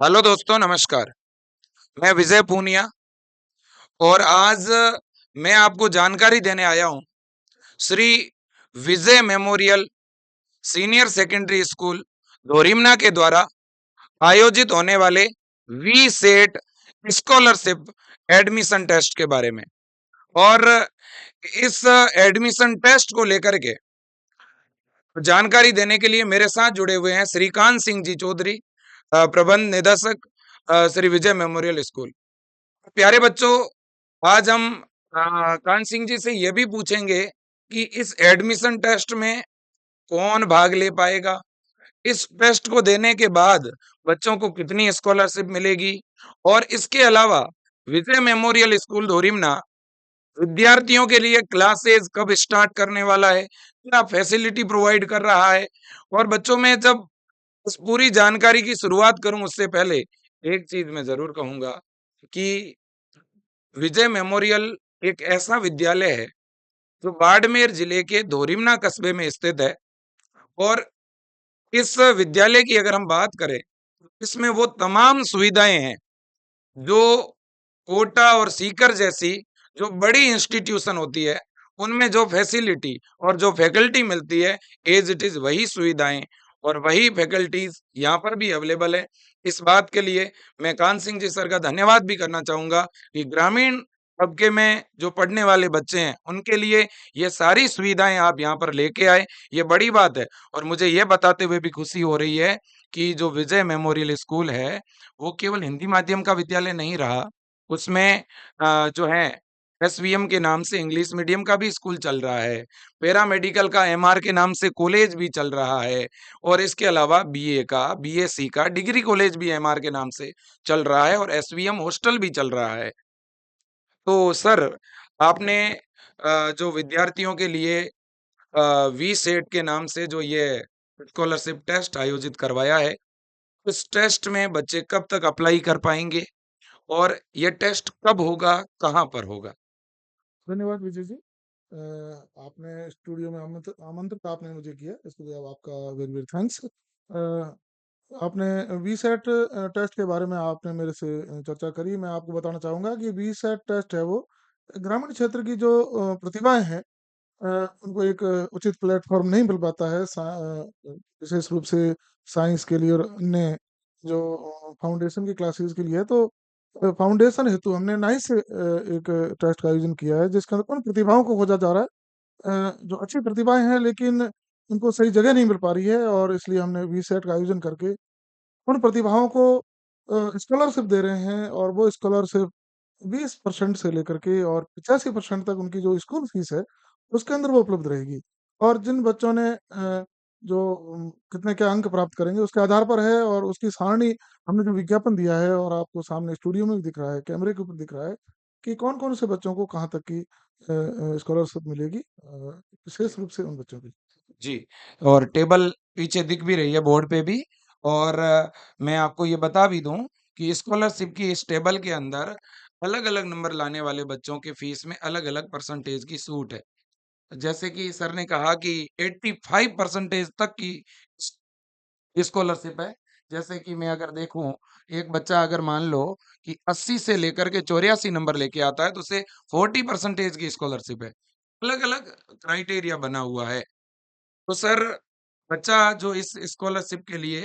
Hello दोस्तों, नमस्कार। मैं विजय पूनिया और आज मैं आपको जानकारी देने आया हूँ Shri Vijay memorial senior secondary school Dhorimana के द्वारा आयोजित होने वाले V set scholarship admission test के बारे में। और इस एडमिशन टेस्ट को लेकर के जानकारी देने के लिए मेरे साथ जुड़े हुए हैं श्रीकांत सिंह जी चौधरी, प्रबंध निदेशक, श्री विजय मेमोरियल स्कूल। प्यारे बच्चों, आज हम कान सिंह जी से ये भी पूछेंगे कि इस एडमिशन टेस्ट में कौन भाग ले पाएगा, इस टेस्ट को देने के बाद बच्चों को कितनी स्कॉलरशिप मिलेगी, और इसके अलावा विजय मेमोरियल स्कूल धोरीमना विद्यार्थियों के लिए क्लासेस कब स्टार्ट करने वाला है, क्या फैसिलिटी प्रोवाइड कर रहा है। और बच्चों में जब इस पूरी जानकारी की शुरुआत करूं उससे पहले एक चीज मैं जरूर कहूंगा कि विजय मेमोरियल एक ऐसा विद्यालय है जो बाड़मेर जिले के धोरीमना कस्बे में स्थित है। और इस विद्यालय की अगर हम बात करें, इसमें वो तमाम सुविधाएं हैं जो कोटा और सीकर जैसी जो बड़ी इंस्टीट्यूशन होती है उनमें जो फैसिलिटी और जो फैकल्टी मिलती है, एज इट इज वही सुविधाएं और वही फैकल्टीज यहाँ पर भी अवेलेबल है। इस बात के लिए मैं कान सिंह जी सर का धन्यवाद भी करना चाहूंगा कि ग्रामीण तबके में जो पढ़ने वाले बच्चे हैं उनके लिए ये सारी सुविधाएं आप यहाँ पर लेके आए, ये बड़ी बात है। और मुझे ये बताते हुए भी खुशी हो रही है कि जो विजय मेमोरियल स्कूल है वो केवल हिंदी माध्यम का विद्यालय नहीं रहा, उसमें जो है एसवीएम के नाम से इंग्लिश मीडियम का भी स्कूल चल रहा है, पैरामेडिकल का एमआर के नाम से कॉलेज भी चल रहा है, और इसके अलावा बीए का, बीएससी का डिग्री कॉलेज भी एमआर के नाम से चल रहा है, और एसवीएम हॉस्टल भी चल रहा है। तो सर, आपने जो विद्यार्थियों के लिए वी सेट के नाम से जो ये स्कॉलरशिप टेस्ट आयोजित करवाया है, इस टेस्ट में बच्चे कब तक अप्लाई कर पाएंगे और ये टेस्ट कब होगा, कहाँ पर होगा? धन्यवाद विजय जी। आपने स्टूडियो में आमंत्रित आपने मुझे किया, इसके लिए अब आपका वेरी वेरी थैंक्स। आपने वी सेट टेस्ट के बारे में आपने मेरे से चर्चा करी। मैं आपको बताना चाहूँगा कि वी सेट टेस्ट है वो ग्रामीण क्षेत्र की जो प्रतिभाएं हैं, उनको एक उचित प्लेटफॉर्म नहीं मिल पाता है, विशेष रूप से साइंस के लिए और अन्य जो फाउंडेशन की क्लासेस के लिए है। तो फाउंडेशन हेतु हमने नाइस से एक टेस्ट का आयोजन किया है जिसके अंदर उन प्रतिभाओं को खोजा जा रहा है जो अच्छी प्रतिभाएं हैं लेकिन उनको सही जगह नहीं मिल पा रही है, और इसलिए हमने वी सेट का आयोजन करके उन प्रतिभाओं को स्कॉलरशिप दे रहे हैं, और वो स्कॉलरशिप 20% से लेकर के और 85% तक उनकी जो स्कूल फीस है, उसके अंदर वो उपलब्ध रहेगी। और जिन बच्चों ने जो कितने क्या अंक प्राप्त करेंगे उसके आधार पर है, और उसकी सारणी हमने जो विज्ञापन दिया है और आपको सामने स्टूडियो में भी दिख रहा है, कैमरे के ऊपर दिख रहा है कि कौन-कौन से बच्चों को कहाँ तक की स्कॉलरशिप मिलेगी, विशेष रूप से उन बच्चों की। जी, और टेबल पीछे दिख भी रही है बोर्ड पे भी। और मैं आपको ये बता भी दूं कि स्कॉलरशिप की इस टेबल के अंदर अलग-अलग नंबर लाने वाले बच्चों के फीस में अलग-अलग परसेंटेज की छूट है। जैसे कि सर ने कहा कि 85% तक की स्कॉलरशिप है। जैसे कि मैं अगर देखूं, एक बच्चा अगर मान लो कि 80 से लेकर के 84 नंबर लेके आता है तो उसे 40% की स्कॉलरशिप है। अलग-अलग क्राइटेरिया बना हुआ है। तो सर, बच्चा जो इस स्कॉलरशिप के लिए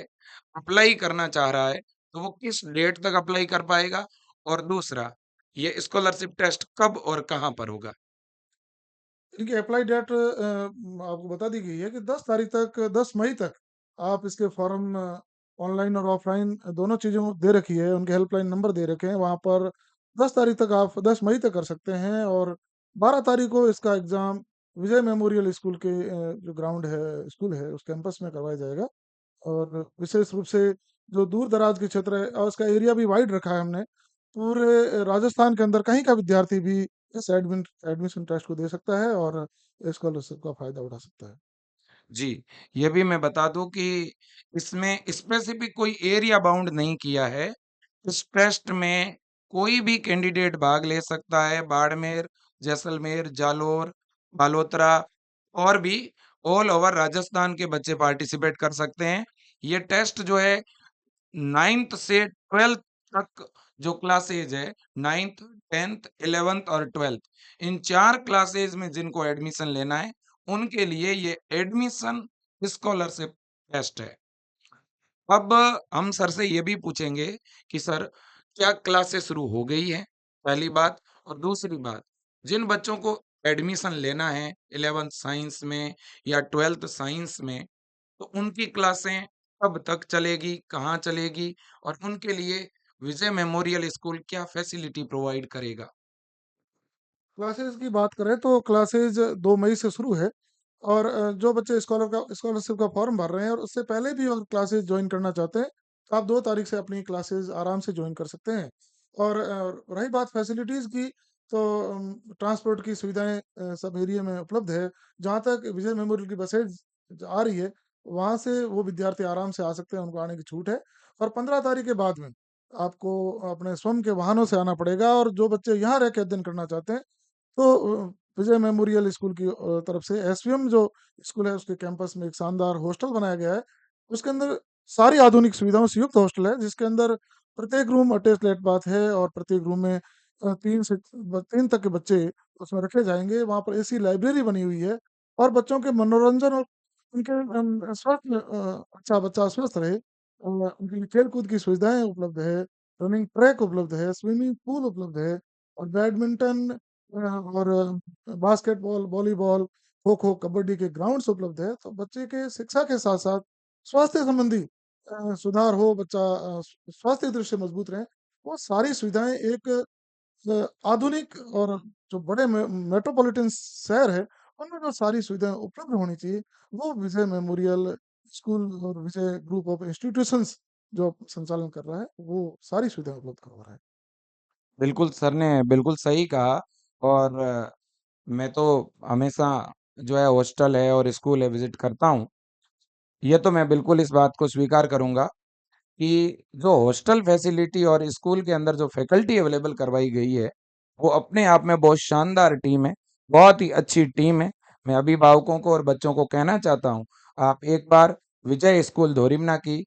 अप्लाई करना चाह रहा है, तो वो किस डेट तक अप्लाई कर पाएगा? और दूसरा, ये स्कॉलरशिप टेस्ट कब और कहाँ पर होगा? इनकी अप्लाई डेट आपको बता दी गई है कि 10 तारीख तक, 10 मई तक आप इसके फॉर्म ऑनलाइन और ऑफलाइन दोनों चीज़ों दे रखी है, उनके हेल्पलाइन नंबर दे रखे हैं वहाँ पर। 10 तारीख तक आप 10 मई तक कर सकते हैं, और 12 तारीख को इसका एग्ज़ाम विजय मेमोरियल स्कूल के जो ग्राउंड है, स्कूल है, उस कैंपस में करवाया जाएगा। और विशेष रूप से जो दूर-दराज के क्षेत्र है, और उसका एरिया भी वाइड रखा है हमने। पूरे राजस्थान के अंदर कहीं का विद्यार्थी भी इस एडमिशन टेस्ट को दे सकता है और स्कॉलरशिप का फ़ायदा उठा सकता है। जी, ये भी मैं बता दूँ कि इसमें स्पेसिफिक कोई एरिया बाउंड नहीं किया है। इस टेस्ट में कोई भी कैंडिडेट भाग ले सकता है। बाड़मेर, जैसलमेर, जालोर, बालोतरा और भी ऑल ओवर राजस्थान के बच्चे पार्टिसिपेट कर सकते हैं। ये टेस्ट जो है 9th से 12th तक जो क्लासेज है, 9th, 10th, 11th और 12th, इन 4 क्लासेज में जिनको एडमिशन लेना है, उनके लिए ये एडमिशन स्कॉलरशिप टेस्ट है। अब हम सर से ये भी पूछेंगे कि सर क्या क्लासेस शुरू हो गई हैं? पहली बात, और दूसरी बात, जिन बच्चों को एडमिशन लेना है 11th साइंस में या 12th साइंस में, तो उनकी क्लासें कब तक चलेगी, कहाँ चलेगी और उनके लिए विजय मेमोरियल स्कूल क्या फैसिलिटी प्रोवाइड करेगा? क्लासेस की बात करें तो क्लासेस 2 मई से शुरू है और जो बच्चे स्कॉलरशिप का फॉर्म भर रहे हैं और उससे पहले भी अगर क्लासेस ज्वाइन करना चाहते हैं तो आप 2 तारीख से अपनी क्लासेस आराम से ज्वाइन कर सकते हैं। और रही बात फैसिलिटीज़ की तो ट्रांसपोर्ट की सुविधाएं सब एरिया में उपलब्ध है। जहाँ तक विजय मेमोरियल की बसेज आ रही है वहाँ से वो विद्यार्थी आराम से आ सकते हैं, उनको आने की छूट है। और 15 तारीख के बाद में आपको अपने स्वयं के वाहनों से आना पड़ेगा और जो बच्चे यहाँ रह के अध्ययन करना चाहते हैं तो विजय मेमोरियल स्कूल की तरफ से एसवीएम जो स्कूल है उसके कैंपस में एक शानदार हॉस्टल बनाया गया है। उसके अंदर सारी आधुनिक सुविधाओं से युक्त हॉस्टल है जिसके अंदर प्रत्येक रूम अटैच लेट बाथ है और प्रत्येक रूम में 3 तक के बच्चे उसमें रखे जाएंगे। वहाँ पर एसी लाइब्रेरी बनी हुई है और बच्चों के मनोरंजन और उनके स्वास्थ्य में अच्छा बच्चा स्वस्थ रहे उनके लिए खेल कूद की सुविधाएं उपलब्ध है, रनिंग ट्रैक उपलब्ध है, स्विमिंग पूल उपलब्ध है और बैडमिंटन और बास्केटबॉल, वॉलीबॉल, खो-खो, कबड्डी के ग्राउंड्स उपलब्ध है। तो बच्चे के शिक्षा के साथ-साथ स्वास्थ्य संबंधी सुधार हो, बच्चा स्वास्थ्य दृष्टि से मजबूत रहे, वो सारी सुविधाएँ एक आधुनिक और जो बड़े मेट्रोपॉलिटन शहर है, उनमें जो सारी सुविधाएँ उपलब्ध होनी चाहिए, वो विजय मेमोरियल स्कूल और विजय ग्रुप ऑफ इंस्टीट्यूशंस जो संचालन कर रहा है, वो सारी सुविधाएँ उपलब्ध करवा रहा है। बिल्कुल, सर ने बिल्कुल सही कहा और मैं तो हमेशा जो है हॉस्टल है और स्कूल है विज़िट करता हूँ। ये तो मैं बिल्कुल इस बात को स्वीकार करूँगा कि जो हॉस्टल फैसिलिटी और स्कूल के अंदर जो फैकल्टी अवेलेबल करवाई गई है, वो अपने आप में बहुत शानदार टीम है, बहुत ही अच्छी टीम है। मैं अभिभावकों को और बच्चों को कहना चाहता हूँ, आप एक बार विजय स्कूल धोरिमना की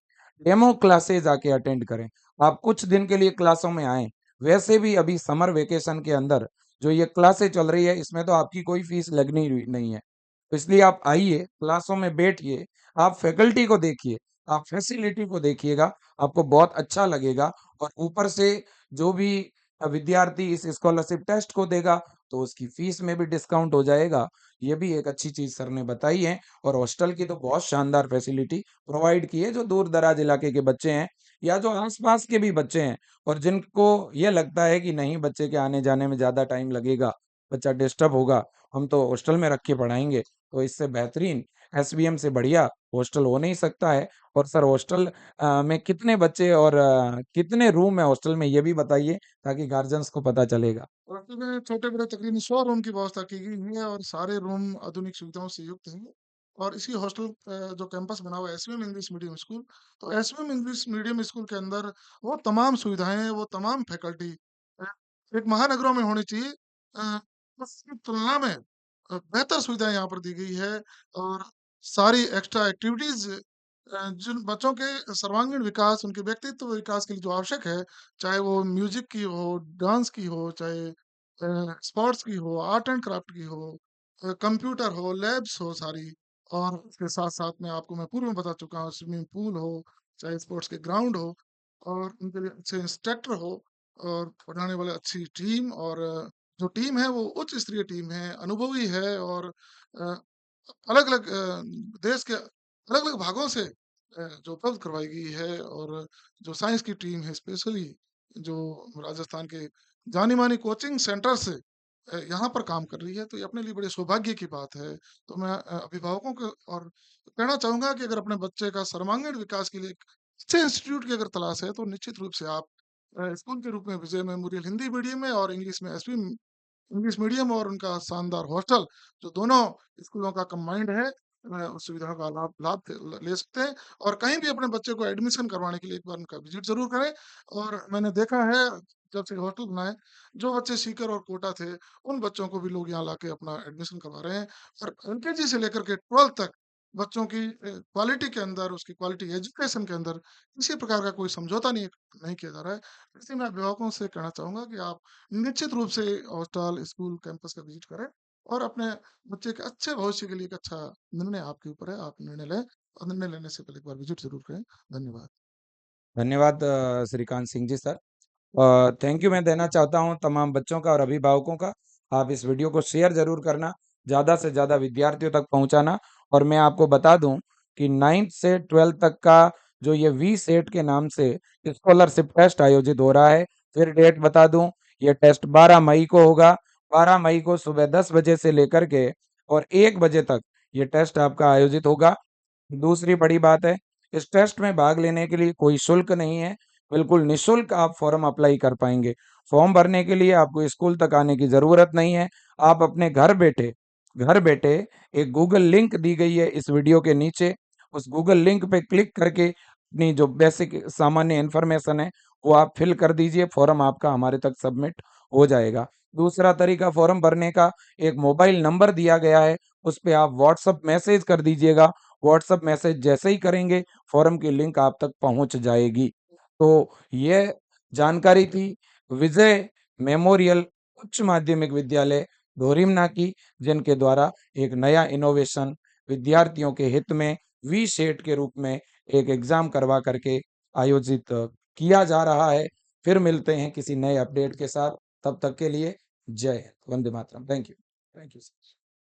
डेमो क्लासेस आके अटेंड करें। आप कुछ दिन के लिए क्लासों में आएँ। वैसे भी अभी समर वेकेशन के अंदर जो ये क्लासें चल रही है, इसमें तो आपकी कोई फीस लगनी ही नहीं है। तो इसलिए आप आइए, क्लासों में बैठिए, आप फैकल्टी को देखिए, आप फैसिलिटी को देखिएगा, आपको बहुत अच्छा लगेगा और ऊपर से जो भी विद्यार्थी इस स्कॉलरशिप टेस्ट को देगा, तो उसकी फीस में भी डिस्काउंट हो जाएगा। ये भी एक अच्छी चीज़ सर ने बताई है और हॉस्टल की तो बहुत शानदार फैसिलिटी प्रोवाइड की है, जो दूर-दराज इलाके के बच्चे हैं या जो आस-पास के भी बच्चे हैं और जिनको ये लगता है कि नहीं बच्चे के आने-जाने में ज़्यादा टाइम लगेगा, बच्चा डिस्टर्ब होगा, हम तो हॉस्टल में रख के पढ़ाएँगे। तो इससे बेहतरीन एसवीएम से बढ़िया हॉस्टल हो नहीं सकता है। और सर हॉस्टल में कितने बच्चे और कितने रूम है हॉस्टल में ये भी बताइए ताकि गार्जियंस को पता चलेगा? हॉस्टल में छोटे-बड़े तकरीबन 100 रूम की व्यवस्था की गई है और सारे रूम आधुनिक सुविधाओं से युक्त हैं। और इसी हॉस्टल जो कैंपस बना हुआ है एसवीएम इंग्लिश मीडियम स्कूल, तो एसवीएम इंग्लिश मीडियम स्कूल के अंदर वो तमाम सुविधाएँ, वो तमाम फैकल्टी अ, एक महानगरों में होनी चाहिए उसकी तुलना में बेहतर सुविधाएँ यहाँ पर दी गई है और सारी एक्स्ट्रा एक्टिविटीज़ जिन बच्चों के सर्वांगीण विकास, उनके व्यक्तित्व विकास के लिए जो आवश्यक है, चाहे वो म्यूज़िक की हो, डांस की हो, चाहे स्पोर्ट्स की हो, आर्ट एंड क्राफ्ट की हो, कंप्यूटर हो, लैब्स हो सारी और उसके साथ-साथ में आपको मैं पूर्व में बता चुका हूँ स्विमिंग पूल हो, चाहे स्पोर्ट्स के ग्राउंड हो और उनके लिए अच्छे इंस्ट्रक्टर हो और पढ़ाने वाले अच्छी टीम और जो टीम है वो उच्च स्तरीय टीम है, अनुभवी है और अ, अलग-अलग देश के अलग-अलग भागों से जो उपलब्ध करवाई गई है और जो साइंस की टीम है स्पेशली जो राजस्थान के जानी-मानी कोचिंग सेंटर से यहाँ पर काम कर रही है, तो ये अपने लिए बड़े सौभाग्य की बात है। तो मैं अभिभावकों को और कहना चाहूँगा कि अगर अपने बच्चे का सर्वांगीण विकास के लिए एक अच्छे इंस्टीट्यूट की अगर तलाश है, तो निश्चित रूप से आप स्कूल के रूप में विजय मेमोरियल हिंदी मीडियम में और इंग्लिश में एसवी इंग्लिश मीडियम और उनका शानदार हॉस्टल, जो दोनों स्कूलों का कंबाइंड है उस सुविधाओं का लाभ लाभ ले सकते हैं और कहीं भी अपने बच्चे को एडमिशन करवाने के लिए एक बार उनका विज़िट ज़रूर करें और मैंने देखा है जब से हॉस्टल बना है, जो बच्चे सीकर और कोटा थे, उन बच्चों को भी लोग यहाँ लाके अपना एडमिशन करवा रहे हैं और एलकेजी से लेकर के 12th तक बच्चों की क्वालिटी के अंदर, उसकी क्वालिटी एजुकेशन के अंदर किसी प्रकार का कोई समझौता नहीं किया जा रहा है। इसलिए मैं अभिभावकों से कहना चाहूँगा कि आप निश्चित रूप से हॉस्टल, स्कूल, कैंपस का विज़िट करें और अपने बच्चे के अच्छे भविष्य के लिए एक अच्छा निर्णय आपके ऊपर है, आप निर्णय लें और निर्णय लेने से पहले एक बार विज़िट ज़रूर करें। धन्यवाद। धन्यवाद Shrikant Singh ji sir. Thank you मैं देना चाहता हूँ तमाम बच्चों का और अभिभावकों का। आप इस वीडियो को शेयर ज़रूर करना, ज़्यादा से ज़्यादा विद्यार्थियों तक पहुँचाना। और मैं आपको बता दूँ कि 9th से 12th तक का जो ये वी-सेट के नाम से स्कॉलरशिप टेस्ट आयोजित हो रहा है। फिर डेट बता दूँ, ये टेस्ट 12 मई को होगा। 12 मई को सुबह 10 बजे से लेकर के और 1 बजे तक ये टेस्ट आपका आयोजित होगा। दूसरी बड़ी बात है, इस टेस्ट में भाग लेने के लिए कोई शुल्क नहीं है, बिल्कुल निःशुल्क आप फॉर्म अप्लाई कर पाएँगे। फॉर्म भरने के लिए आपको स्कूल तक आने की ज़रूरत नहीं है, आप अपने घर बैठे एक गूगल लिंक दी गई है इस वीडियो के नीचे, उस गूगल लिंक पे क्लिक करके अपनी जो बेसिक सामान्य इन्फॉर्मेशन है, वो आप फिल कर दीजिए, फॉर्म आपका हमारे तक सबमिट हो जाएगा। दूसरा तरीका फॉर्म भरने का, एक मोबाइल नंबर दिया गया है, उस पे आप व्हाट्सएप मैसेज कर दीजिएगा। व्हाट्सएप मैसेज जैसे ही करेंगे, फॉर्म की लिंक आप तक पहुँच जाएगी। तो ये जानकारी थी विजय मेमोरियल उच्च माध्यमिक विद्यालय दोरिमना की, जिनके द्वारा एक नया इनोवेशन विद्यार्थियों के हित में वी-सेट के रूप में एक एग्ज़ाम करवा करके आयोजित किया जा रहा है। फिर मिलते हैं किसी नए अपडेट के साथ, तब तक के लिए जय हिंद, वंदे मातरम। Thank you. Thank you sir.